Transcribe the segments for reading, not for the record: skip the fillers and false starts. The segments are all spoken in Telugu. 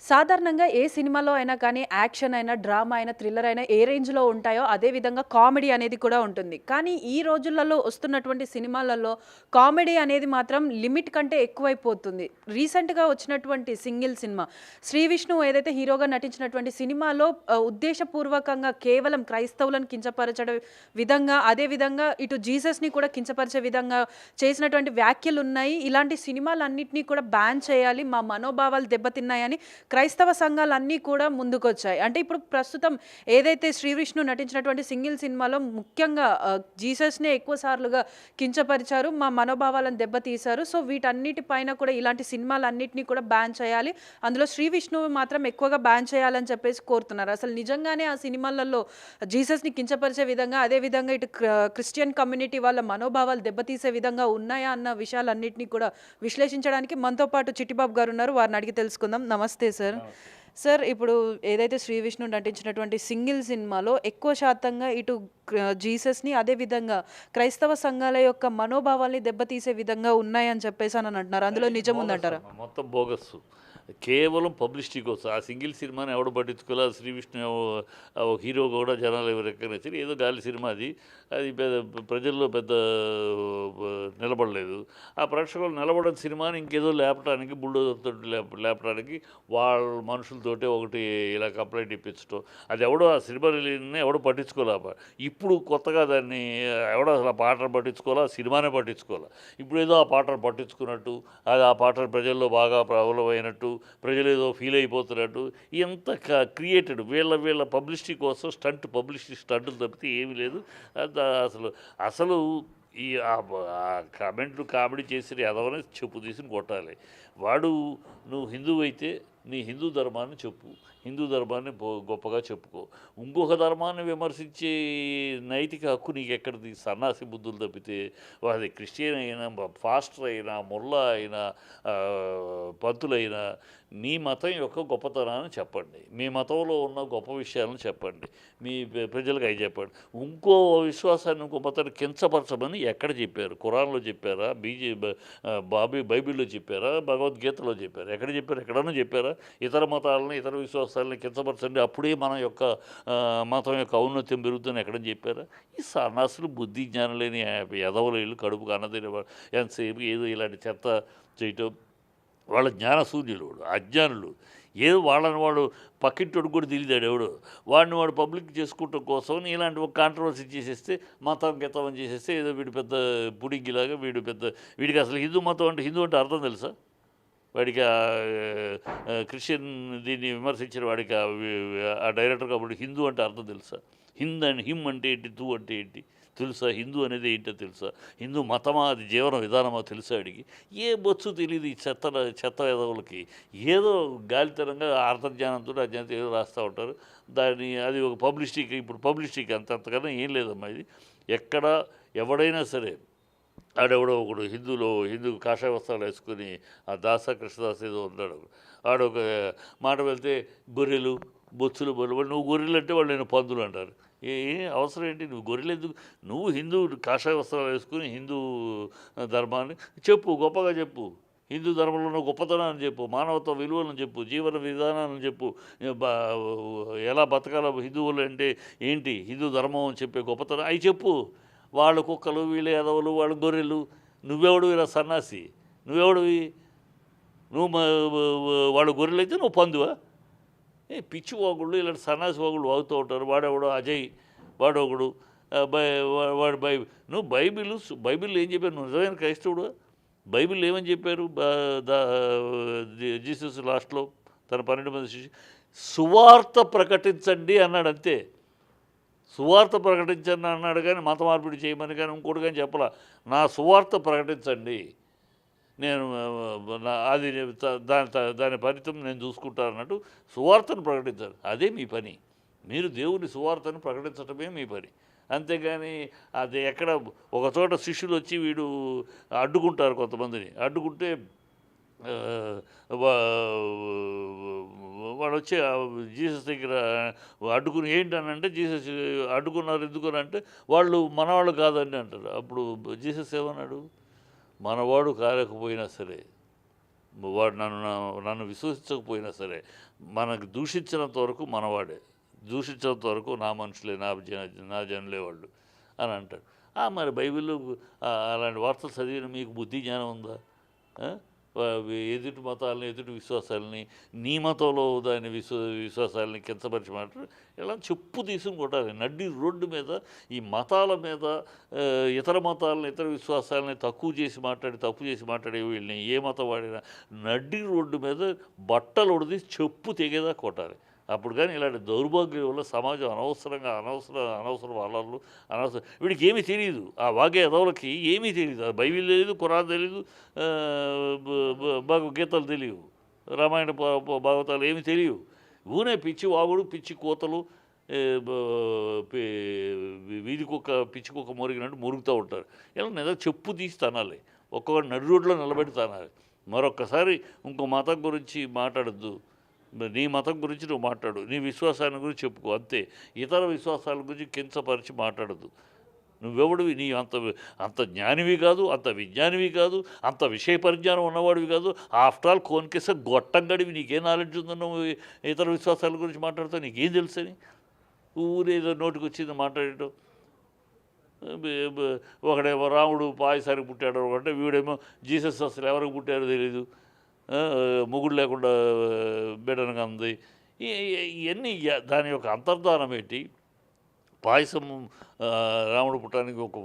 సాధారణంగా ఏ సినిమాలో అయినా కానీ యాక్షన్ అయినా, డ్రామా అయినా, థ్రిల్లర్ అయినా ఏ రేంజ్‌లో ఉంటాయో అదే విధంగా కామెడీ అనేది కూడా ఉంటుంది. కానీ ఈ రోజులలో వస్తున్నటువంటి సినిమాలలో కామెడీ అనేది మాత్రం లిమిట్ కంటే ఎక్కువైపోతుంది. రీసెంట్‌గా వచ్చినటువంటి సింగిల్ సినిమా 'శ్రీ విష్ణు' ఏదైతే హీరోగా నటించినటువంటి సినిమాలో ఉద్దేశపూర్వకంగా కేవలం క్రైస్తవులను కించపరచడం విధంగా, అదే విధంగా ఇటు జీసస్‌ని కూడా కించపరిచే విధంగా చేసినటువంటి వ్యాఖ్యలున్నాయి. ఇలాంటి సినిమాలన్నిటిని కూడా బ్యాన్ చేయాలి. మా మనోభావాలు దెబ్బతిన్నాయని క్రైస్తవ సంఘాలన్నీ కూడా ముందుకొచ్చాయి. అంటే ఇప్పుడు ప్రస్తుతం ఏదైతే 'శ్రీ విష్ణు' నటించినటువంటి సింగిల్ సినిమాలో ముఖ్యంగా జీసస్‌నే ఎక్కువ సార్లుగా కించపరిచారు. మా మనోభావాలను దెబ్బతీశారు. సో, వీటన్నిటి పైన కూడా ఇలాంటి సినిమాలన్నిటిని కూడా బ్యాన్ చేయాలి. అందులో 'శ్రీ విష్ణువు' మాత్రం ఎక్కువగా బ్యాన్ చేయాలని చెప్పేసి కోరుతున్నారు. అసలు నిజంగానే ఆ సినిమాలలో జీసస్‌ని కించపరిచే విధంగా, అదే విధంగా ఇటు క్రిస్టియన్ కమ్యూనిటీ వాళ్ళ మనోభావాలు దెబ్బతీసే విధంగా ఉన్నాయా అన్న విషయాలన్నిటిని కూడా విశ్లేషించడానికి మనతో పాటు చిట్టిబాబు గారున్నారు. వారిని అడిగి తెలుసుకుందాం. నమస్తే సార్. సార్, ఇప్పుడు ఏదైతే 'శ్రీ విష్ణు' నటించినటువంటి సింగిల్ సినిమాలో ఎక్కువ శాతంగా ఇటు జీసస్‌ని, అదే విధంగా క్రైస్తవ సంఘాల యొక్క మనోభావాల్ని దెబ్బతీసే విధంగా ఉన్నాయని చెప్పేసని అంటున్నారు. అందులో నిజం ఉందంటారా? మొత్తం బోగస్సు. కేవలం పబ్లిసిటీ కోసం. ఆ సింగిల్ సినిమాని ఎవడు పట్టించుకోలే. 'శ్రీ విష్ణు' ఒక హీరో కూడా జనాలు ఎవరు రికగ్నైజ్ ఏదో గాలి సినిమా అది. అది ప్రజల్లో పెద్ద నిలబడలేదు. ఆ ప్రేక్షకులు నిలబడని సినిమాని ఇంకేదో లేపడానికి బుల్డోజర్‌తో లేపడానికి వాళ్ళ మనుషులతోటే ఒకటి ఇలా కంప్లైంట్ ఇప్పించడం. అది ఎవడో ఆ సినిమా రిలీజ్‌ని ఎవడో పట్టించుకోలే. ఇప్పుడు కొత్తగా దాన్ని ఎవడో అసలు ఆ పాటను పట్టించుకోలే, ఆ సినిమానే పట్టించుకోలే. ఇప్పుడు ఏదో ఆ పాటను పట్టించుకున్నట్టు, అది ఆ పాటను ప్రజల్లో బాగా ప్రబలమైనట్టు, ప్రజలు ఏదో ఫీల్ అయిపోతున్నట్టు, ఎంత క్రియేటెడ్ వీళ్ళ పబ్లిసిటీ కోసం పబ్లిసిటీ స్టంటులు తప్పితే ఏమీ లేదు. అసలు అసలు ఈ కామెంట్లు కామెడీ చేసి ఎదవని చెప్పు తీసుకుని కొట్టాలి. వాడు నువ్వు హిందువు అయితే నీ హిందూ ధర్మాన్ని చెప్పు, హిందూ ధర్మాన్ని గొప్పగా చెప్పుకో. ఇంకొక ధర్మాన్ని విమర్శించే నైతిక హక్కు నీకు ఎక్కడిది? సన్నాసి బుద్ధులు తప్పితే అది క్రిస్టియన్ అయినా, ఫాస్టర్ అయినా, ముల్లా అయినా, పంతులైనా మీ మతం యొక్క గొప్పతనాన్ని చెప్పండి. మీ మతంలో ఉన్న గొప్ప విషయాలను చెప్పండి. మీ ప్రజలకు అవి చెప్పండి. ఇంకో విశ్వాసాన్ని, ఇంకో మతాన్ని కించపరచమని ఎక్కడ చెప్పారు? ఖురాన్లో చెప్పారా? బైబిల్లో చెప్పారా? భగవద్గీతలో చెప్పారా? ఎక్కడ చెప్పారు? ఎక్కడన్నా చెప్పారా? ఇతర మతాలను, ఇతర విశ్వాసాలను కించపరచండి, అప్పుడే మన యొక్క మతం యొక్క ఔన్నత్యం పెరుగుతుందని ఎక్కడని చెప్పారా? ఈ సన్నాసులు, బుద్ధి జ్ఞానం లేని ఎదవలు వీళ్ళు, కడుపుకు అన్నదిన ఎంతసేపు ఏదో ఇలాంటి చెత్త చేయటం. వాళ్ళ జ్ఞానశూన్యులు, అజ్ఞానులు. ఏదో వాళ్ళని వాడు పక్కింటోడు కూడా తెలియదాడు ఎవడు. వాడు పబ్లిక్ చేసుకోవటం కోసం ఇలాంటి ఒక కాంట్రవర్సీ చేసేస్తే, మతం గతం చేసేస్తే ఏదో వీడు పెద్ద పుడింగిలాగా, వీడికి అసలు హిందూ అంటే అర్థం తెలుసా? వాడికి క్రిస్టియన్ దీన్ని విమర్శించిన వాడికి ఆ డైరెక్టర్ కాబట్టి హిందూ అంటే అర్థం తెలుసా? హిమ్ అంటే ఏంటి, తూ అంటే ఏంటి తెలుసా? హిందూ అనేది ఏంటో తెలుసా? హిందూ మతమా, అది జీవన విధానమా తెలుసా? అడిగి ఏ బొచ్చు తెలియదు ఈ చెత్త ఎదవులకి. ఏదో గాలితనంగా అర్థజ్ఞానంతో అజ్ఞానంతో ఏదో రాస్తూ ఉంటారు. అది ఒక పబ్లిసిటీకి, ఇప్పుడు పబ్లిసిటీకి అంతకన్నా ఏం లేదమ్మా. ఇది ఎక్కడ ఎవడైనా సరే, ఆడెవడో ఒకడు హిందూ కాషాయ వస్త్రాలు వేసుకుని, ఆ కృష్ణదాస్ ఏదో ఉన్నాడు, ఆడొక మాట వెళ్తే గొర్రెలు, బొచ్చులు, బొర్రెలు, నువ్వు గొర్రెలు అంటే వాళ్ళు నేను పందులు అంటారు. ఏ అవసరం ఏంటి? నువ్వు గొర్రెలు ఎందుకు? నువ్వు హిందూ కాషాయ వస్త్రాలు వేసుకుని హిందూ ధర్మాన్ని చెప్పు, గొప్పగా చెప్పు. హిందూ ధర్మంలో ఉన్న గొప్పతనాన్ని చెప్పు, మానవత్వ విలువలను చెప్పు, జీవన విధానాలను చెప్పు. ఎలా బతకాలో హిందువులు అంటే ఏంటి, హిందూ ధర్మం అని చెప్పే గొప్పతనం అవి చెప్పు. వాళ్ళ కుక్కలు, వీళ్ళ ఎదవలు, వాళ్ళ గొర్రెలు. నువ్వెవడు ఇలా సన్నాసి? నువ్వెవడివి? నువ్వు వాళ్ళ గొర్రెలు అయితే నువ్వు పందువా? పిచ్చి వాగుళ్ళు, ఇలాంటి సన్నాసి వాగుళ్ళు వాగుతూ ఉంటారు. వాడెవడో అజయ్, వాడొకడు వాడు నువ్వు బైబిల్ ఏం చెప్పారు? నువ్వు నిజమైన క్రైస్తవుడు? బైబిల్ ఏమని చెప్పారు? జీసస్ లాస్ట్లో తన 12 మంది శిష్యులు సువార్త ప్రకటించండి అన్నాడు, అంతే. సువార్త ప్రకటించండి అన్నాడు, కానీ మత మార్పిడి చేయమని కానీ ఇంకోటి కానీ చెప్పలా. నా సువార్త ప్రకటించండి, నేను అది దాని ఫలితం నేను చూసుకుంటాను అన్నట్టు సువార్తను ప్రకటించాలి. అదే మీ పని. మీరు దేవుని సువార్తను ప్రకటించడమే మీ పని. అంతేగాని అది ఎక్కడ ఒక చోట శిష్యులు వచ్చి వీడు అడ్డుకుంటారు, కొంతమందిని అడ్డుకుంటే వాడు వచ్చి జీసస్ దగ్గర అడ్డుకుని ఏంటనంటే, జీసస్ అడ్డుకున్నారు ఎందుకనంటే వాళ్ళు మనవాళ్ళు కాదండి అంటారు. అప్పుడు జీసస్ ఏమన్నాడు? మనవాడు కాలేకపోయినా సరే వాడు నన్ను విశ్వసించకపోయినా సరే మనకు దూషించినంత వరకు మనవాడే, దూషించినంత వరకు నా మనుషులే, నా జనులే వాళ్ళు అని అంటాడు. మరి బైబిల్లో అలాంటి వార్తలు చదివిన మీకు బుద్ధి జ్ఞానం ఉందా? ఎదుటి మతాలని, ఎదుటి విశ్వాసాలని, నీ మతంలో దాని విశ్వాసాలని కించపరిచి మాట్లాడు ఇలా చెప్పు తీసుకుని కొట్టాలి. నడ్డి రోడ్డు మీద ఈ మతాల మీద ఇతర మతాలని, ఇతర విశ్వాసాలని తప్పు చేసి మాట్లాడే వీళ్ళని ఏ మతం వాడినా నడ్డి రోడ్డు మీద బట్టలు ఉడిది చెప్పు తెగేదా కొట్టాలి. అప్పుడు కానీ ఇలాంటి దౌర్భాగ్యం వల్ల సమాజం అనవసర వాళ్ళలు వీడికి ఏమీ తెలియదు. ఆ వాగే ఎదవులకి ఏమీ తెలియదు. బైబిల్ తెలియదు, ఖురాన్ తెలీదు, భగవద్గీతలు తెలియవు, రామాయణ భాగవతాలు ఏమీ తెలియవు. ఊనే పిచ్చి వాగుడు, పిచ్చి కోతలు, వీధి కుక్క పిచ్చి కుక్క మురిగినట్టు మురుగుతూ ఉంటారు. ఇలా నిజంగా చెప్పు తీసి తనాలి, ఒక్కొక్క నడి రోడ్లో నిలబెట్టి తనాలి. మరొక్కసారి ఇంకో మతం గురించి మాట్లాడద్దు. నీ మతం గురించి నువ్వు మాట్లాడు, నీ విశ్వాసాన్ని గురించి చెప్పుకో అంతే. ఇతర విశ్వాసాల గురించి కించపరిచి మాట్లాడద్దు. నువ్వెవడివి? నీ అంత జ్ఞానివి కాదు, అంత విజ్ఞానివి కాదు, అంత విషయ పరిజ్ఞానం ఉన్నవాడివి కాదు. ఆఫ్టర్ ఆల్ కోన్కేసే గొట్టం గడివి. నీకేం నాలెడ్జ్ ఉందో నువ్వు ఇతర విశ్వాసాల గురించి మాట్లాడుతావు? నీకేం తెలుసని ఊరేదో నోటికి వచ్చింది మాట్లాడటం. ఒకడేమో రాముడు పాయసానికి పుట్టాడు అంటే, వీడేమో జీసస్ అసలు ఎవరికి పుట్టారో తెలీదు, మొగుడు లేకుండా బిడ్డనగా ఉంది. ఇవన్నీ దాని యొక్క అంతర్ధానం ఏంటి? పాయసం రాముడు పుట్టడానికి ఒక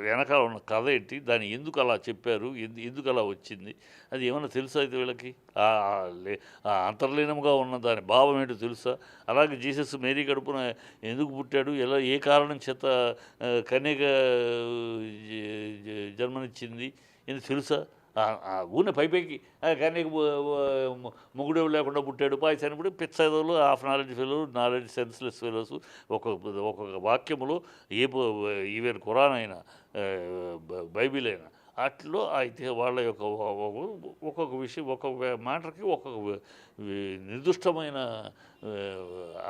వెనకాల ఉన్న కథ ఏంటి? దాన్ని ఎందుకు అలా చెప్పారు? ఎందుకు అలా వచ్చింది? అది ఏమన్నా తెలుసా అయితే వీళ్ళకి? అంతర్లీనంగా ఉన్న దాని భావం ఏంటో తెలుసా? అలాగే జీసస్ మేరీ కడుపున ఎందుకు పుట్టాడు? ఎలా, ఏ కారణం చేత కన్యక జన్మనిచ్చింది ఎందుకు తెలుసా? ఊనే పైపైకి కన్యక మొగుడు లేకుండా పుట్టాడు పాయసాన్ని పుట్టి పిచ్చదోలు, హాఫ్ నాలెడ్జ్ సెన్స్లెస్ ఫెలోస్. ఒక్కొక్క వాక్యములో ఈవెన్ ఖురాన్ అయినా బైబిల్ అయినా అట్లో అయితే వాళ్ళ యొక్క ఒక్కొక్క విషయం, ఒక్కొక్క మ్యాటర్కి ఒక్కొక్క నిర్దిష్టమైన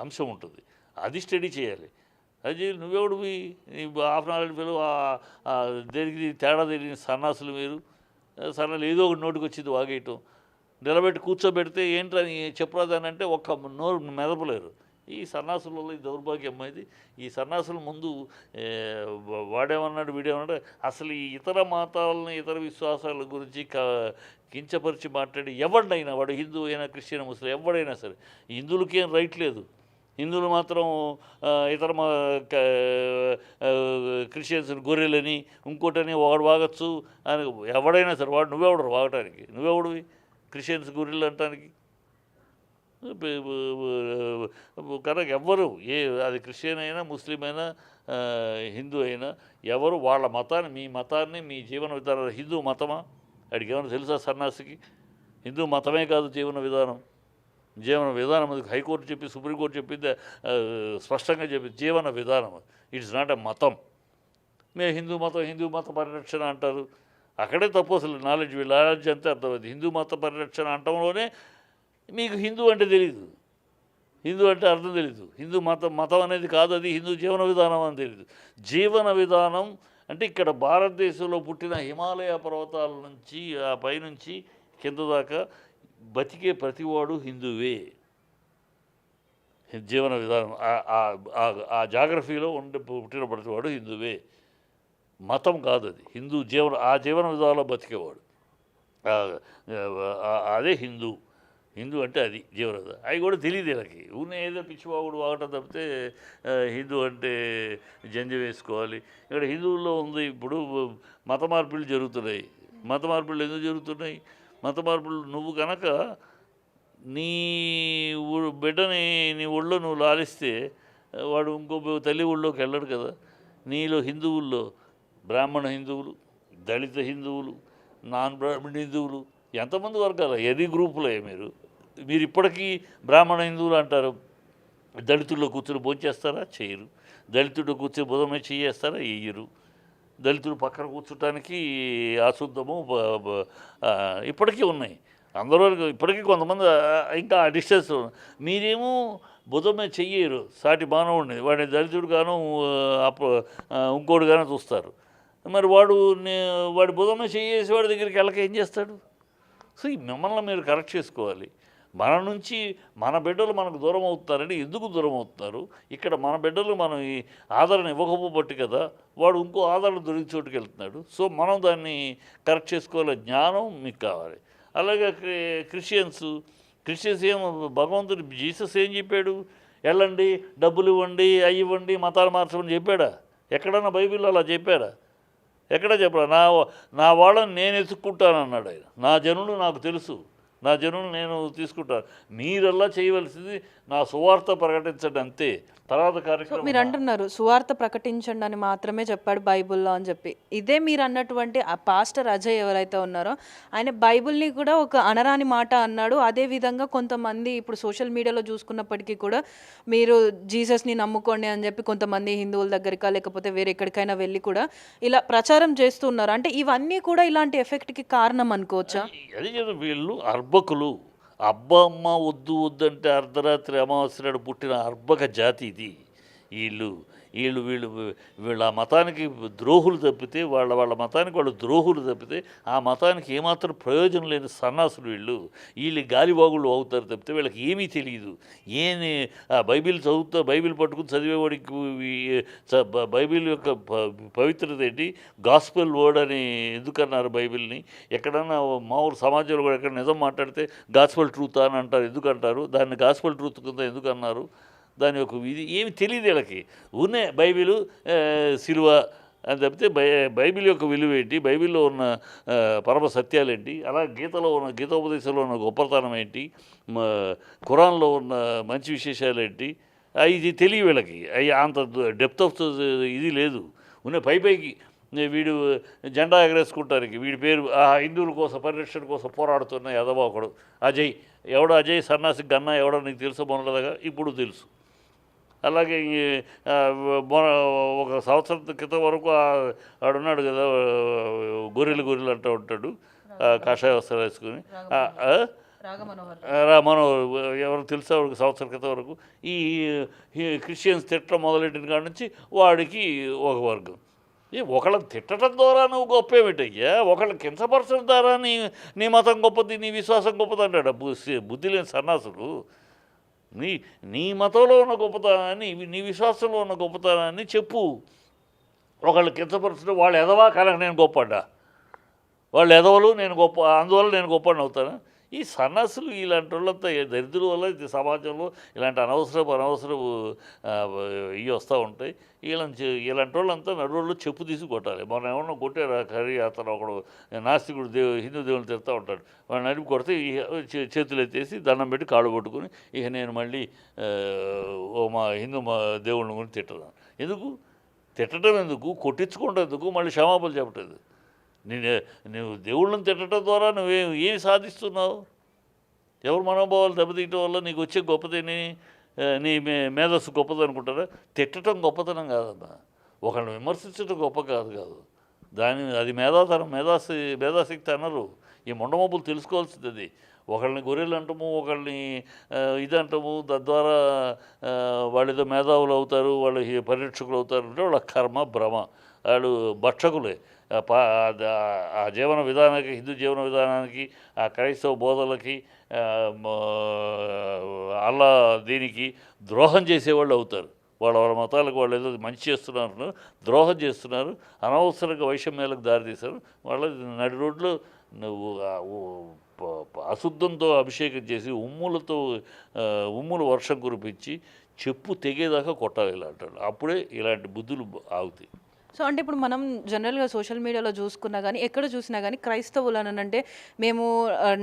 అంశం ఉంటుంది. అది స్టడీ చేయాలి. అది నువ్వెవడివి? హాఫ్ నాలెడ్జ్ ఫెలో, దేనికి తేడా తెలియని సన్నాసులు మీరు. సన్నలు ఏదో ఒకటి నోటికి వచ్చింది వాగేయటం, నిలబెట్టి కూర్చోబెడితే ఏంటని చెప్పరాదని అంటే ఒక్క నోరు మెదపలేరు. ఈ సన్నాసులలో ఈ దౌర్భాగ్యం ఇది. ఈ సన్నాసుల ముందు వాడేమన్నాడు వీడేమన్నాడు, అసలు ఈ ఇతర మతాలని, ఇతర విశ్వాసాల గురించి కించపరిచి మాట్లాడి ఎవడినైనా, వాడు హిందూ అయినా, క్రిస్టియన్, ముస్లిం ఎవడైనా సరే, హిందువులకి ఏం రైట్ లేదు. హిందువులు మాత్రం ఇతర క్రిస్టియన్స్ గొర్రెలని ఇంకోటని వాడు వాగచ్చు అని ఎవడైనా సరే. వాడు నువ్వెవడు వాగటానికి? నువ్వెవడివి క్రిస్టియన్స్ గొర్రెలు అంటానికి? కనుక ఎవ్వరు అది క్రిస్టియన్ అయినా, ముస్లిం అయినా, హిందూ అయినా ఎవరు వాళ్ళ మతాన్ని, మీ మతాన్ని, మీ జీవన విధానం హిందూ మతమా? వాడికి ఏమైనా తెలుసా సన్నాసికి? హిందూ మతమే కాదు జీవన విధానం అది హైకోర్టు చెప్పి, సుప్రీంకోర్టు చెప్పింది, స్పష్టంగా చెప్పింది జీవన విధానం. ఇట్స్ నాట్ ఎ మతం. మేము హిందూ మత పరిరక్షణ అంటారు. అక్కడే తప్పు. అసలు నాలెడ్జ్ అంతే అర్థమైంది. హిందూ మత పరిరక్షణ అంటంలోనే మీకు హిందూ అంటే తెలీదు, హిందూ అంటే అర్థం తెలీదు. హిందూ మతం అనేది కాదు, అది హిందూ జీవన విధానం అని తెలీదు. జీవన విధానం అంటే ఇక్కడ భారతదేశంలో పుట్టిన హిమాలయ పర్వతాల నుంచి ఆ పైనుంచి కింద దాకా బతికే ప్రతివాడు హిందువే. జీవన విధానం ఆ జాగ్రఫీలో పుట్టిన ప్రతివాడు హిందువే. మతం కాదు అది. హిందూ జీవన విధానంలో బతికేవాడు అదే హిందూ. హిందూ అంటే అది జీవన విధానం. అవి కూడా తెలియదు వీళ్ళకి. ఊనే ఏదో పిచ్చివాగుడు వాగటం తప్పితే హిందూ అంటే జంజి వేసుకోవాలి. ఇక్కడ హిందువుల్లో ఉంది. ఇప్పుడు మత మార్పిళ్ళు జరుగుతున్నాయి. మత మార్పిళ్ళు ఎందుకు జరుగుతున్నాయి? మత మార్పులు నువ్వు కనుక నీ బిడ్డని నీ ఒళ్ళో నువ్వు లాలిస్తే వాడు ఇంకో తల్లి ఒళ్ళోకి వెళ్ళడు కదా. నీలో హిందువుల్లో బ్రాహ్మణ హిందువులు, దళిత హిందువులు, నాన్ బ్రాహ్మణ హిందువులు, ఎంతమంది వర్గాలు, ఎన్ని గ్రూపులే మీరు ఇప్పటికీ బ్రాహ్మణ హిందువులు అంటారు. దళితుల్లో కూర్చొని భోంచేస్తారా? చేయరు. దళితుల్లో కూర్చొని బుధమే చేయేస్తారా? వేయరు. దళితులు పక్కన కూర్చోటానికి అశుద్ధము ఇప్పటికీ ఉన్నాయి. అందరూ ఇప్పటికీ కొంతమంది ఇంకా ఆ డిస్టెన్స్. మీరేమో బుధమే చెయ్యరు సాటి మానవుడిని, వాడిని దళితుడు గాను ఇంకోడు గాను చూస్తారు. మరి వాడి బుధమే చెయ్యేసి వాడి దగ్గరికి వెళ్ళక ఏం చేస్తాడు? సో ఈ మిమ్మల్ని మీరు కరెక్ట్ చేసుకోవాలి. మన నుంచి మన బిడ్డలు మనకు దూరం అవుతున్నారని ఎందుకు దూరం అవుతున్నారు? ఇక్కడ మన బిడ్డలు మనం ఈ ఆదరణ ఇవ్వకపోబట్టి కదా వాడు ఇంకో ఆదరణ దొరికి చోటుకి వెళ్తున్నాడు. సో మనం దాన్ని కరెక్ట్ చేసుకోవాలి. జ్ఞానం మీకు కావాలి. అలాగే క్రిస్టియన్స్ ఏం భగవంతుడు జీసస్ ఏం చెప్పాడు? వెళ్ళండి, డబ్బులు ఇవ్వండి, అవి ఇవ్వండి, మతాలు మార్చమని చెప్పాడా? ఎక్కడన్నా బైబిల్లో అలా చెప్పాడా? ఎక్కడ చెప్పాడు? నా వాళ్ళని నేను ఎత్తుక్కుంటాను అన్నాడు ఆయన. నా జనులు నాకు తెలుసు, నా జనులు నేను తీసుకుంటాను. మీరల్లా చేయవలసింది నా సువార్త ప్రకటించండి అంతే. తర్వాత కార్యక్రమం మీరు అంటున్నారు సువార్త ప్రకటించండి అని మాత్రమే చెప్పాడు బైబిల్లో అని చెప్పి. ఇదే మీరు అన్నటువంటి ఆ పాస్టర్ అజయ్ ఎవరైతే ఉన్నారో ఆయన బైబిల్ని కూడా ఒక అనరాని మాట అన్నాడు. అదే విధంగా కొంతమంది ఇప్పుడు సోషల్ మీడియాలో చూసుకున్నప్పటికీ కూడా మీరు జీసస్ని నమ్ముకోండి అని చెప్పి కొంతమంది హిందువుల దగ్గరికా లేకపోతే వేరే ఎక్కడికైనా వెళ్ళి కూడా ఇలా ప్రచారం చేస్తున్నారు. అంటే ఇవన్నీ కూడా ఇలాంటి ఎఫెక్ట్కి కారణం అనుకోవచ్చా? అది కదా, వీళ్ళు అర్భకులు. అబ్బా అమ్మ వద్దు వద్దంటే అర్ధరాత్రి అమావాస్య నాడు పుట్టిన అర్భక జాతి ఇది. వీళ్ళు వీళ్ళు వీళ్ళు వీళ్ళ మతానికి ద్రోహులు తప్పితే వాళ్ళ మతానికి వాళ్ళు ద్రోహులు తప్పితే ఆ మతానికి ఏమాత్రం ప్రయోజనం లేని సన్నాసులు వీళ్ళు. గాలివాగుళ్ళు అవుతారు తప్పితే వీళ్ళకి ఏమీ తెలియదు. బైబిల్ పట్టుకుని చదివేవాడికి బైబిల్ యొక్క పవిత్రత ఏంటి, గాస్పెల్ వర్డ్ అని ఎందుకన్నారు బైబిల్ని? ఎక్కడన్నా మామూలు సమాజంలో కూడా ఎక్కడ నిజం మాట్లాడితే గాస్పెల్ ట్రూత్ అని అంటారు. ఎందుకంటారు దాన్ని? గాస్పెల్ ట్రూత్ కింద ఎందుకు అన్నారు? దాని యొక్క ఇది ఏమి తెలియదు వీళ్ళకి. ఊనే బైబిలు సిలువ అని తప్పితే బైబిల్ యొక్క విలువ ఏంటి, బైబిల్లో ఉన్న పరమ సత్యాలు ఏంటి, అలా గీతోపదేశంలో ఉన్న గొప్పతనం ఏంటి, ఖురాన్లో ఉన్న మంచి విశేషాలు ఏంటి, ఇది తెలియ వీళ్ళకి. అవి అంత డెప్త్ ఆఫ్ ఇది లేదు. పైకి వీడు జెండా ఎగరేసుకుంటారు. వీడి పేరు హిందువుల కోసం పరిరక్షణ కోసం పోరాడుతున్న యదవోకడు అజయ్. ఎవడో అజయ్ సన్నాసి గన్నా ఎవడో నీకు తెలుసు మొన్నగా? ఇప్పుడు తెలుసు. అలాగే ఒక సంవత్సరం క్రితం వరకు ఆడున్నాడు కదా, గొర్రెలు అంటూ ఉంటాడు కాషాయ వస్త్రాలు వేసుకుని. మనోహర్ ఎవరు తెలుసా వాడికి? సంవత్సరం క్రితం వరకు ఈ క్రిస్టియన్స్ తిట్టడం మొదలెట్టిన కాడ నుంచి వాడికి ఒక వర్గం. ఒకళ్ళని తిట్టడం ద్వారా నువ్వు గొప్ప ఏమిటయ్యా? ఒకళ్ళని కించపరచడం ద్వారా నీ మతం గొప్పది, నీ విశ్వాసం గొప్పది అంటాడు బుద్ధి లేని సన్నాసులు. నీ మతంలో ఉన్న గొప్పతనాన్ని, నీ విశ్వాసంలో ఉన్న గొప్పతనాన్ని చెప్పు. ఒకళ్ళు కించపరచడం వాళ్ళు ఎదవా కనుక నేను గొప్పడ్డా, వాళ్ళు ఎదవలు నేను గొప్ప, అందువల్ల నేను గొప్పని అవుతాను. ఈ సన్నాసులు ఇలాంటి వాళ్ళంతా దరిద్రుల వల్ల సమాజంలో ఇలాంటి అనవసరపు ఇవి వస్తూ ఉంటాయి. ఇలాంటి వాళ్ళంతా నడువుల్లో చెప్పు తీసి కొట్టాలి. మనం ఏమన్నా కొట్టారు కర్రీ అతను ఒకడు నాస్తికుడు హిందూ దేవుని తిరుగుతూ ఉంటాడు. వాడు నడిపి కొడితే చేతులు ఎత్తేసి దండం పెట్టి కాళ్ళు పట్టుకుని నేను మళ్ళీ మా దేవుళ్ళని గురించి తిట్టడం ఎందుకు? తిట్టడం ఎందుకు? కొట్టించుకోవడం ఎందుకు? మళ్ళీ క్షమాపణ చెప్పలేదు. నువ్వు దేవుళ్ళని తిట్టడం ద్వారా ఏమి సాధిస్తున్నావు? ఎవరు మనోభావాలు దెబ్బతీయటం వల్ల నీకు వచ్చే గొప్పదని, నీ మేధస్సు గొప్పది అనుకుంటారా? తిట్టడం గొప్పతనం కాదమ్మా. ఒకళ్ళని విమర్శించడం గొప్ప కాదు. అది మేధాశక్తి అన్నారు. ఈ మొండమొబ్బులు తెలుసుకోవాల్సింది అది. ఒకళ్ళని గొర్రెలు అంటాము, ఒకళ్ళని ఇది అంటాము, తద్వారా వాళ్ళు ఏదో మేధావులు అవుతారు, వాళ్ళు పరిరక్షకులు అవుతారు అంటే వాళ్ళ కర్మ భ్రమ. వాళ్ళు భక్షకులే. ఆ జీవన విధానానికి, హిందూ జీవన విధానానికి, ఆ క్రైస్తవ బోధలకి, అల్లా దీనికి ద్రోహం చేసేవాళ్ళు అవుతారు. వాళ్ళ మతాలకు వాళ్ళు ఏదో మంచి చేస్తున్నారు, ద్రోహం చేస్తున్నారు, అనవసరంగా వైషమ్యాలకు దారితీశారు. వాళ్ళ నడి రోడ్లో నువ్వు అశుద్ధంతో అభిషేకం చేసి ఉమ్ముల వర్షం కురిపించి చెప్పు తెగేదాకా కొట్టాలి ఇలాంటి. అప్పుడే ఇలాంటి బుద్ధులు ఆగుతాయి. సో అంటే ఇప్పుడు మనం జనరల్గా సోషల్ మీడియాలో చూసుకున్నా కానీ ఎక్కడ చూసినా కానీ క్రైస్తవులు అని అంటే మేము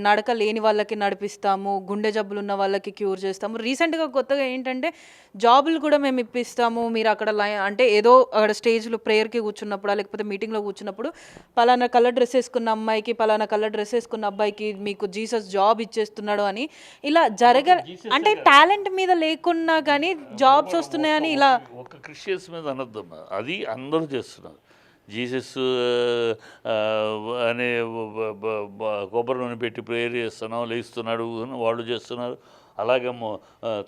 నడక లేని వాళ్ళకి నడిపిస్తాము, గుండె జబ్బులు ఉన్న వాళ్ళకి క్యూర్ చేస్తాము, రీసెంట్గా కొత్తగా ఏంటంటే జాబులు కూడా మేము ఇప్పిస్తాము, మీరు అక్కడ అంటే ఏదో అక్కడ స్టేజ్లో ప్రేయర్కి కూర్చున్నప్పుడు లేకపోతే మీటింగ్లో కూర్చున్నప్పుడు పలానా కలర్ డ్రెస్ వేసుకున్న అమ్మాయికి పలానా కలర్ డ్రెస్ వేసుకున్న అబ్బాయికి మీకు జీసస్ జాబ్ ఇచ్చేస్తున్నాడు అని ఇలా అంటే టాలెంట్ మీద లేకున్నా కానీ జాబ్స్ వస్తున్నాయని ఇలా ఒక క్రిస్టియన్స్ మీద అనొద్దమ్మా. అది అందరూ చేస్తున్నారు. జీసస్ అనే కొబ్బరి నూనె పెట్టి ప్రేయర్ చేస్తున్నాం, లేస్తున్నాడు వాళ్ళు చేస్తున్నారు. అలాగే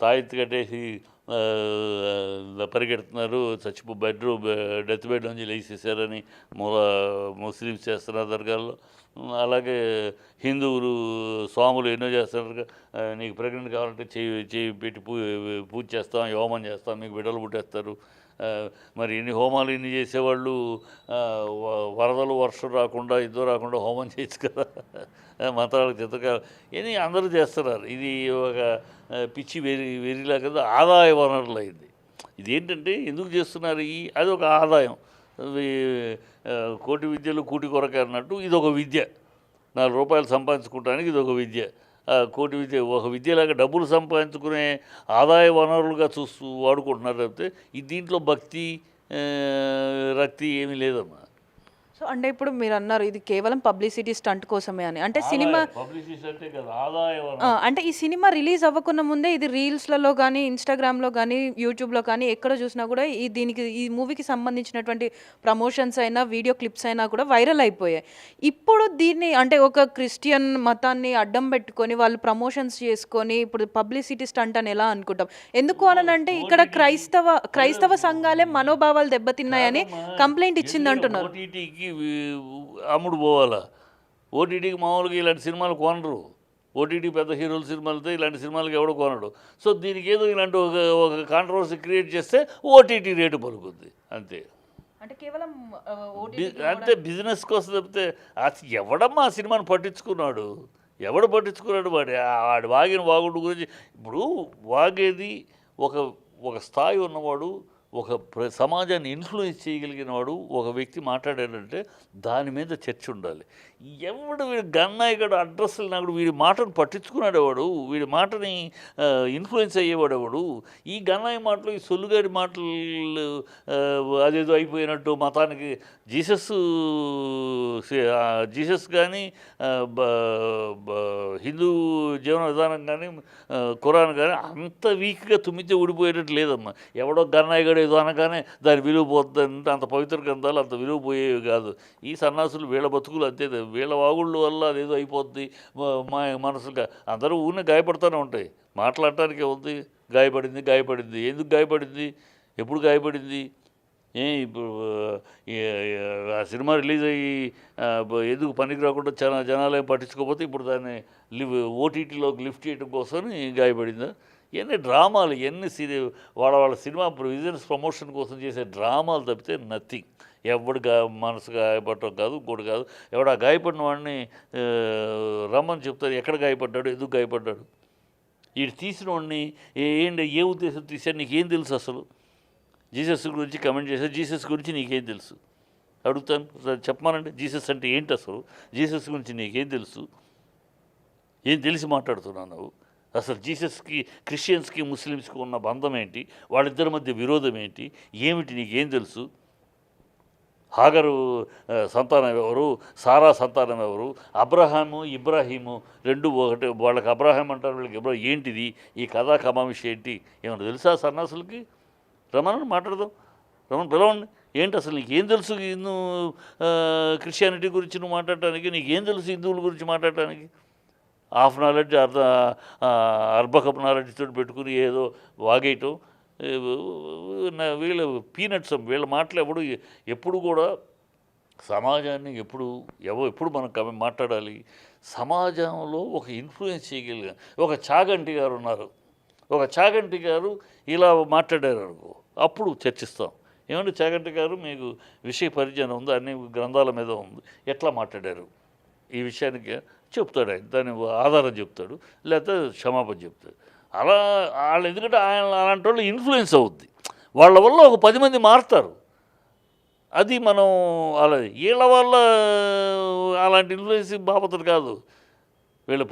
తాయెత్తు కట్టేసి పరిగెడుతున్నారు, బెడ్రూమ్ డెత్ బెడ్ నుంచి లేచేసారని ముస్లిమ్స్ చేస్తున్నారు దర్గాల్లో. అలాగే హిందువులు స్వాములు ఎన్నో చేస్తున్నారు. నీకు ప్రెగ్నెంట్ కావాలంటే చేయి పెట్టి పూజ చేస్తాం, హోమం చేస్తాం, మీకు బిడ్డలు పుట్టేస్తారు. మరి ఇన్ని హోమాలు ఇన్ని చేసేవాళ్ళు వరదలు వర్షం రాకుండా ఇద్దరు రాకుండా హోమం చేయొచ్చు కదా. మంత్రాలకు చిత్రకాలు ఇవన్నీ అందరూ చేస్తున్నారు. ఇది ఒక పిచ్చి వెరిలా కదా, ఆదాయ వనరులు అయింది. ఇదేంటంటే ఎందుకు చేస్తున్నారు? అది ఒక ఆదాయం. కోటి విద్యలు కూటి కొరకే అన్నట్టు ఇది ఒక విద్య. 4 రూపాయలు సంపాదించుకోవడానికి ఇది ఒక విద్య. కోటి విద్య ఒక విద్యలాగా డబ్బులు సంపాదించుకునే ఆదాయ వనరులుగా చూస్తూ వాడుకుంటున్నారు. తప్పితే దీంట్లో భక్తి రక్తి ఏమీ లేదమ్మా. సో అంటే ఇప్పుడు మీరు అన్నారు ఇది కేవలం పబ్లిసిటీ స్టంట్ కోసమే అని. అంటే సినిమా పబ్లిసిటీ అంటే కదా ఆదాయ అంటే ఈ సినిమా రిలీజ్ అవ్వకుండా ముందే ఇది రీల్స్లలో కానీ, ఇన్స్టాగ్రామ్లో కానీ, యూట్యూబ్లో కానీ ఎక్కడ చూసినా కూడా ఈ మూవీకి సంబంధించినటువంటి ప్రమోషన్స్ అయినా, వీడియో క్లిప్స్ అయినా కూడా వైరల్ అయిపోయాయి. ఇప్పుడు దీన్ని అంటే ఒక క్రిస్టియన్ మతాన్ని అడ్డం పెట్టుకొని వాళ్ళు ప్రమోషన్స్ చేసుకొని ఇప్పుడు పబ్లిసిటీ స్టంట్ అని ఎలా అనుకుంటాం? ఎందుకు అనంటే ఇక్కడ క్రైస్తవ సంఘాలే మనోభావాలు దెబ్బతిన్నాయని కంప్లైంట్ ఇచ్చింది అంటున్నారు. అమ్ముడు పోవాలా? ఓటీటీకి మామూలుగా ఇలాంటి సినిమాలు కొనరు. ఓటీటీ పెద్ద హీరోల సినిమాలతో ఇలాంటి సినిమాలకి ఎవడో కొనడు. సో దీనికి ఏదో ఇలాంటి ఒక కాంట్రవర్సీ క్రియేట్ చేస్తే ఓటీటీ రేటు పలుకుద్ది అంతే. అంటే కేవలం అంతే బిజినెస్ కోసం తప్పితే ఎవడమ్మా ఆ సినిమాని పట్టించుకున్నాడు? ఎవడు పట్టించుకున్నాడు? వాడి వాగిన వాగుడు గురించి. ఇప్పుడు వాగేది ఒక స్థాయి ఉన్నవాడు, ఒక సమాజాన్ని ఇన్ఫ్లుయెన్స్ చేయగలిగిన వాడు ఒక వ్యక్తి మాట్లాడాడంటే దాని మీద చర్చ ఉండాలి. వీడి గన్నాయిగడు అడ్రస్లు నాకు వీడి మాటను పట్టించుకున్నాడేవాడు, వీడి మాటని ఇన్ఫ్లుయెన్స్ అయ్యేవాడేవాడు. ఈ గన్నాయి మాటలు, ఈ సొల్లుగాడి మాటలు అదేదో అయిపోయినట్టు మతానికి జీసస్ కానీ హిందూ జీవన విధానం కానీ ఖురాన్ కానీ అంత వీక్గా తుమ్మితే ఊడిపోయేటట్టు లేదమ్మా. ఎవడో గన్నాయిగడు ఏదో అనగానే దాని విలువ పోతుందంటే అంత పవిత్ర గ్రంథాలు అంత విలువ పోయేవి కాదు. ఈ సన్నాసులు వీళ్ళ బతుకులు అంతే. వీళ్ళ వాగుళ్ళ వల్ల అదేదో అయిపోద్ది. మా మనసుగా అందరూ ఊరినే గాయపడుతూనే ఉంటాయి. మాట్లాడటానికే ఉంది. గాయపడింది ఎందుకు గాయపడింది? ఎప్పుడు గాయపడింది? ఇప్పుడు ఆ సినిమా రిలీజ్ అయ్యి ఎందుకు పనికి రాకుండా జనాలు ఏం పట్టించుకోకపోతే ఇప్పుడు దాన్ని ఓటీటీలోకి లిఫ్ట్ చేయడం కోసం గాయపడిందా? ఇవన్నీ డ్రామాలు, ఇవన్నీ వాళ్ళ సినిమా బిజినెస్ ప్రమోషన్ కోసం చేసే డ్రామాలు తప్పితే నథింగ్. ఎవడు మనసు గాయపడటం కాదు, ఇంకోటి కాదు. ఎవడు ఆ గాయపడిన వాడిని రమ్మని చెప్తారు. ఎక్కడ గాయపడ్డాడు, ఎందుకు గాయపడ్డాడు? వీడు తీసిన వాడిని ఏ ఉద్దేశం తీశాడు నీకేం తెలుసు? అసలు జీసస్ గురించి కమెంట్ చేశారు. జీసస్ గురించి నీకేం తెలుసు అడుగుతాను, చెప్పమానండి. జీసస్ అంటే ఏంటి అసలు? జీసస్ గురించి నీకేం తెలుసు? ఏం తెలిసి మాట్లాడుతున్నావు నువ్వు? అసలు జీసస్కి క్రిస్టియన్స్కి ముస్లిమ్స్కి ఉన్న బంధం ఏంటి? వాళ్ళిద్దరి మధ్య విరోధం ఏంటి? ఏమిటి నీకేం తెలుసు? హాగరు సంతానం ఎవరు? సారా సంతానం ఎవరు? అబ్రహాము ఇబ్రాహీము రెండు ఒకటి. వాళ్ళకి అబ్రహాం అంటారు, వీళ్ళకి ఇబ్రాహీం. ఏంటిది ఈ కథా కమామిషి ఏంటి? ఏమన్నా తెలుసా సన్నాసులకి? రమణని మాట్లాడదాం, రమణ పిలవండి. ఏంటి అసలు నీకేం తెలుసు హిందూ క్రిస్టియానిటీ గురించి నువ్వు మాట్లాడటానికి? నీకేం తెలుసు హిందువుల గురించి మాట్లాడటానికి? హాఫ్ నాలెడ్జ్ అర్బకప్ నాలెడ్జ్ తోటి పెట్టుకుని ఏదో వాగేయటం. వీళ్ళ పీనట్స్. వీళ్ళ మాటలు ఎప్పుడు కూడా సమాజాన్ని ఎప్పుడు మనం మాట్లాడాలి. సమాజంలో ఒక ఇన్ఫ్లుయెన్స్ చేయగలిగారు. ఒక చాగంటి గారు ఉన్నారు. ఒక చాగంటి గారు ఇలా మాట్లాడారు అనుకో, అప్పుడు చర్చిస్తాం. ఏమంటే చాగంటి గారు మీకు విషయ పరిజ్ఞానం ఉంది, అన్ని గ్రంథాల మీద ఉంది, ఎట్లా మాట్లాడారు ఈ విషయానికి చెప్తాడు. ఆయన దాని ఆధారం చెప్తాడు, లేకపోతే క్షమాపణ చెప్తాడు. వాళ్ళు ఎందుకంటే ఆయన అలాంటి వాళ్ళు ఇన్ఫ్లుయెన్స్ అవుద్ది. వాళ్ళ వల్ల ఒక 10 మంది మారుతారు. అది మనం అలా వీళ్ళ వల్ల అలాంటి ఇన్ఫ్లుయెన్స్ బాపతులు కాదు. వీళ్ళ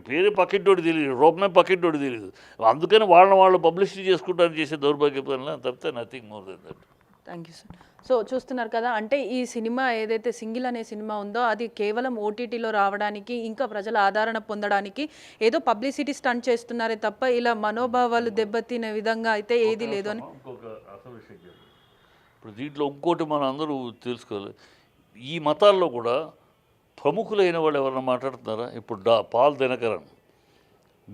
పేరే పక్కింటోడు తెలియదు, రూపమే పక్కింటోడు తెలియదు. అందుకని వాళ్ళు పబ్లిసిటీ చేసుకుంటారని చేసే దౌర్భాగ్యపరంగా తప్పితే nothing more than that. Thank you sir. So చూస్తున్నారు కదా, అంటే ఈ సినిమా ఏదైతే సింగిల్ అనే సినిమా ఉందో అది కేవలం ఓటీటీలో రావడానికి, ఇంకా ప్రజల ఆదరణ పొందడానికి ఏదో పబ్లిసిటీ స్టంట్ చేస్తున్నారే తప్ప ఇలా మనోభావాలు దెబ్బతినే విధంగా అయితే ఏది లేదు అని. ఇంకొక అసలు విషయం చెప్పారు. ఇప్పుడు దీంట్లో ఇంకోటి మనం అందరూ తెలుసుకోవాలి. ఈ మతాల్లో కూడా ప్రముఖులైన వాళ్ళు ఎవరైనా మాట్లాడుతున్నారా? ఇప్పుడు పాల్ దినకరన్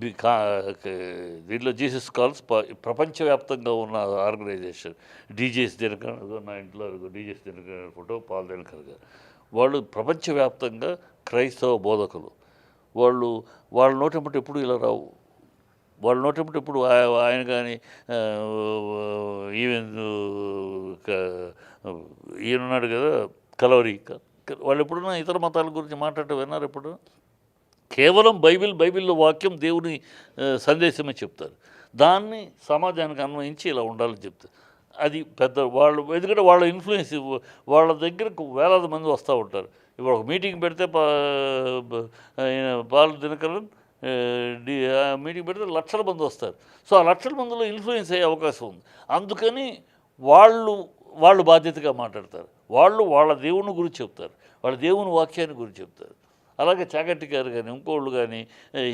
దీంట్లో జీసస్ కాల్స్ ప్రపంచవ్యాప్తంగా ఉన్న ఆర్గనైజేషన్. డీజేఎస్ దినకర్, నా ఇంట్లో DGS Dinakar photo, Paul Dinakar గారు. వాళ్ళు ప్రపంచవ్యాప్తంగా క్రైస్తవ బోధకులు. వాళ్ళ నోటెంబటి ఎప్పుడు ఇలా రావు. వాళ్ళ నోటెంబటి ఎప్పుడు ఆయన కానీ ఈవెన్ ఈయనున్నాడు కదా కలవరి, వాళ్ళు ఎప్పుడన్నా ఇతర మతాల గురించి మాట్లాడటం విన్నారు ఎప్పుడు? కేవలం బైబిల్లో వాక్యం దేవుని సందేశమే చెప్తారు. దాన్ని సమాజానికి అన్వయించి ఇలా ఉండాలని చెప్తారు. అది పెద్ద వాళ్ళు, ఎందుకంటే వాళ్ళ ఇన్ఫ్లుయెన్స్, వాళ్ళ దగ్గరకు వేలాది మంది వస్తూ ఉంటారు. ఇప్పుడు ఒక మీటింగ్ పెడితే పాల్ దినకరన్ మీటింగ్ పెడితే లక్షల మంది వస్తారు. సో ఆ లక్షల మందిలో ఇన్ఫ్లుయెన్స్ అయ్యే అవకాశం ఉంది. అందుకని వాళ్ళు బాధ్యతగా మాట్లాడతారు. వాళ్ళ దేవుని గురించి చెప్తారు, వాళ్ళ దేవుని వాక్యాన్ని గురించి చెప్తారు. అలాగే చాగంటి గారు కానీ ఇంకోళ్ళు కానీ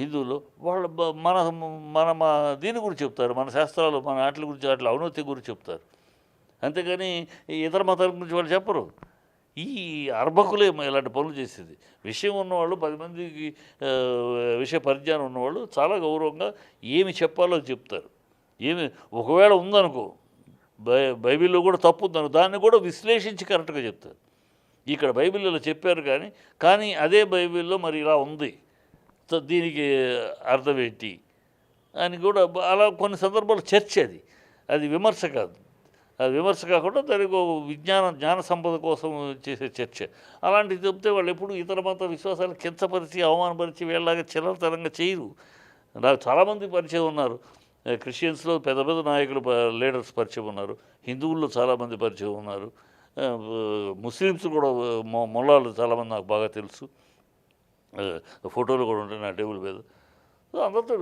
హిందువులు వాళ్ళ మన దీని గురించి చెప్తారు, మన శాస్త్రాలు, మన వాటి గురించి, వాటి అవినీతి గురించి చెప్తారు. అంతేగాని ఇతర మతాల గురించి వాళ్ళు చెప్పరు. ఈ అర్భకులే ఇలాంటి పనులు చేసేది. విషయం ఉన్నవాళ్ళు, 10 మందికి విషయ పరిజ్ఞానం ఉన్నవాళ్ళు చాలా గౌరవంగా ఏమి చెప్పాలో చెప్తారు. ఒకవేళ ఉందనుకో, బైబిల్లో కూడా తప్పు ఉందనుకో, దాన్ని కూడా విశ్లేషించి కరెక్ట్గా చెప్తారు. ఇక్కడ బైబిల్లో చెప్పారు కానీ అదే బైబిల్లో మరి ఇలా ఉంది, దీనికి అర్థం ఏంటి అని కూడా అలా కొన్ని సందర్భాలు చర్చ. అది విమర్శ కాదు. అది విమర్శ కాకుండా దానికి జ్ఞాన సంపద కోసం చేసే చర్చ. అలాంటివి చెప్తే వాళ్ళు ఎప్పుడు ఇతర మత విశ్వాసాలు కించపరిచి, అవమానపరిచి వీళ్ళలాగా చిల్లరతనంగా చేయరు. నాకు చాలామంది పరిచయం ఉన్నారు. క్రిస్టియన్స్లో పెద్ద పెద్ద నాయకులు, లీడర్స్ పరిచయం ఉన్నారు. హిందువుల్లో చాలామంది పరిచయం ఉన్నారు. ముస్లిమ్స్ కూడా మొల్లాలు చాలామంది నాకు బాగా తెలుసు. ఫోటోలు కూడా ఉంటాయి నా టేబుల్ మీద. అందరితో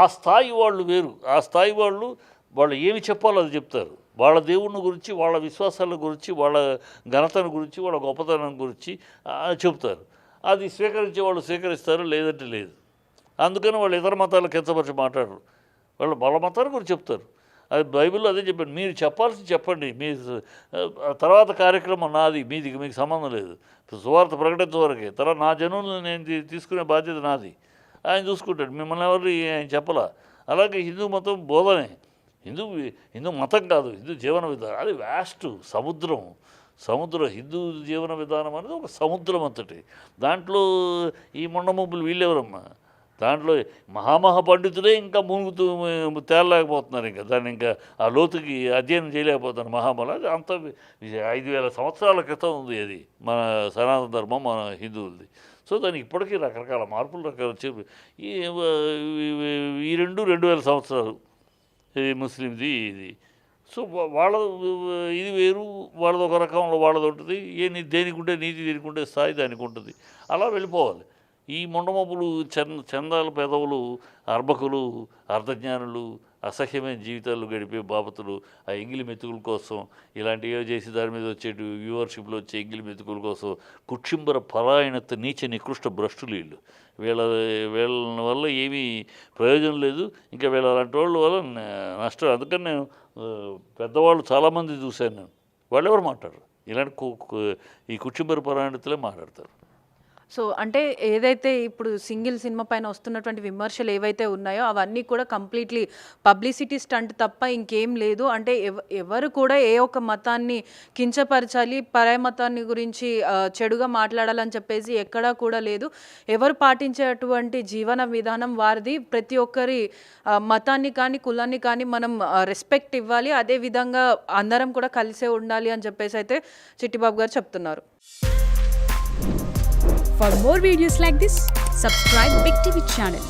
ఆ స్థాయి వాళ్ళు వేరు. ఆ స్థాయి వాళ్ళు ఏమి చెప్పాలో అది చెప్తారు. వాళ్ళ దేవుని గురించి, వాళ్ళ విశ్వాసాల గురించి, వాళ్ళ ఘనతను గురించి, వాళ్ళ గొప్పతనం గురించి చెప్తారు. అది స్వీకరించే వాళ్ళు స్వీకరిస్తారు, లేదంటే లేదు. అందుకని వాళ్ళు ఇతర మతాలకు కించపరిచి మాట్లాడరు. వాళ్ళ మతాల గురించి చెప్తారు. అది బైబిల్లో అదే చెప్పాను. మీరు చెప్పండి, మీ తర్వాత కార్యక్రమం నాది, మీకు సంబంధం లేదు. సువార్త ప్రకటించే వరకే. తర్వాత నా జనులను నేను తీసుకునే బాధ్యత నాది. ఆయన చూసుకుంటాడు. మిమ్మల్ని ఎవరు ఆయన చెప్పలా. అలాగే హిందూ మతం బోధనే. హిందూ మతం కాదు, హిందూ జీవన విధానం. అది వ్యాస్ట్ సముద్రం. హిందూ జీవన విధానం అనేది ఒక సముద్రం అంతటి. దాంట్లో ఈ మొండమొబ్బులు వీళ్ళెవరమ్మా? దాంట్లో మహామహా పండితులే ఇంకా మునుగుతూ తేలలేకపోతున్నారు. ఇంకా దాన్ని ఇంకా ఆ లోతుకి అధ్యయనం చేయలేకపోతున్నారు. మహామహా అది అంత 5,000 సంవత్సరాల క్రితం ఉంది. అది మన సనాతన ధర్మం, మన హిందువులది. సో దానికి ఇప్పటికీ రకరకాల మార్పులు చెప్పి ఈ 2,000 సంవత్సరాలు ముస్లింది ఇది. సో వాళ్ళ ఇది వేరు, వాళ్ళది ఒక రకంలో వాళ్ళది ఉంటుంది. దేనికి ఉంటే నీతి, దేనికి ఉంటే స్థాయి దానికి ఉంటుంది. అలా వెళ్ళిపోవాలి. ఈ మొండమొబ్బులు, చందాల పెదవులు, అర్భకులు, అర్ధజ్ఞానులు, అసహ్యమైన జీవితాలు గడిపే బాపతులు, ఆ ఎంగిలి మెతుకుల కోసం ఇలాంటివో చేసి దాని మీద వచ్చే వ్యూవర్షిప్లో వచ్చే ఎంగిలి మెతుకుల కోసం కుక్షింబర పరాయణత నీచ నికృష్ట భ్రష్టులు వీళ్ళ వల్ల ఏమీ ప్రయోజనం లేదు. ఇంకా వీళ్ళ అలాంటి వాళ్ళ వల్ల నష్టం. అందుకని నేను పెద్దవాళ్ళు చాలామంది చూశాను. నేను వాళ్ళు ఎవరు మాట్లాడరు. ఇలాంటి ఈ కుక్షింబర పరాయణతలే మాట్లాడతారు. సో అంటే ఏదైతే ఇప్పుడు సింగిల్ సినిమా పైన వస్తున్నటువంటి విమర్శలు ఏవైతే ఉన్నాయో అవన్నీ కూడా కంప్లీట్లీ పబ్లిసిటీ స్టంట్ తప్ప ఇంకేం లేదు. అంటే ఎవరు కూడా ఏ ఒక్క మతాన్ని కించపరచాలి, పరాయ మతాన్ని గురించి చెడుగా మాట్లాడాలని చెప్పేసి ఎక్కడా కూడా లేదు. ఎవరు పాటించేటువంటి జీవన విధానం వారిది. ప్రతి ఒక్కరి మతాన్ని కానీ కులాన్ని కానీ మనం రెస్పెక్ట్ ఇవ్వాలి. అదేవిధంగా అందరం కూడా కలిసే ఉండాలి అని చెప్పేసి అయితే చిట్టిబాబు గారు చెప్తున్నారు. For more videos like this, subscribe Big TV channel.